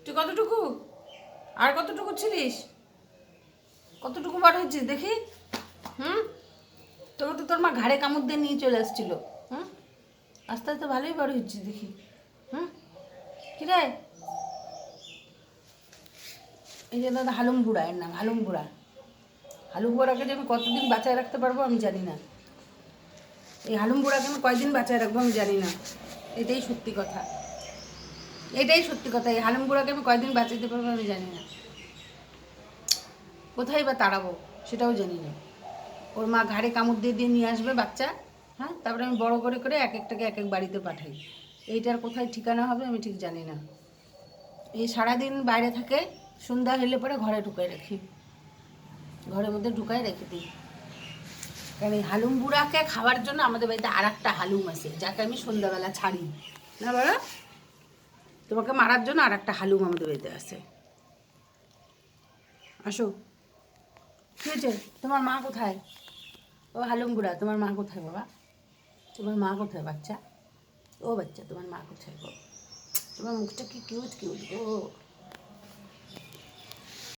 তুই কতটুকু আর কতটুকু ছিলিস? কতটুকু বার হয়েছিস দেখি? হুম, তোর তো তোর মা ঘাড়ে কামড় দিয়ে নিয়ে চলে আসছিল। হুম, আস্তে আস্তে ভালোই বার হচ্ছিস দেখি। হুম, কি রে? এই যে দাদা হালুম বুড়া, এর নাম হালুম বুড়া। হালুম বুড়াকে যে আমি কতদিন বাঁচায় রাখতে পারবো আমি জানি না। এই হালুম বুড়াকে আমি কয়দিন বাঁচায় রাখবো আমি জানি না। এটাই সত্যি কথা, এটাই সত্যি কথা। এই হালুম বুড়াকে আমি কয়দিন বাঁচাতে পারবো আমি জানি না। কোথায় বা তাড়াবো সেটাও জানি না। ওর মা ঘাড়ে কামড় দিয়ে দিয়ে নিয়ে আসবে বাচ্চা। হ্যাঁ, তারপরে আমি বড় করে করে এক একটাকে এক এক বাড়িতে পাঠাই। এইটার কোথায় ঠিকানা হবে আমি ঠিক জানি না। এই সারাদিন বাইরে থাকে, সন্ধ্যা হলে পরে ঘরে ঢুকাই রাখি, ঘরের মধ্যে ঢুকাই রেখে দিই। কারণ এই হালুম বুড়াকে খাওয়ার জন্য আমাদের বাড়িতে আর একটা হালুম আছে, যাকে আমি সন্ধ্যাবেলা ছাড়ি না বাবা। তোমাকে মারার জন্য আর একটা হালুম আমাদের বাড়িতে আছে। আসো। কী হয়েছে? তোমার মা কোথায়? ও হালুম বুড়া, তোমার মা কোথায় বাবা? তোমার মা কোথায় বাচ্চা? ও বাচ্চা, তোমার মা কোথায় গো? তোমার মুখটা কি কিউট কিউট গো।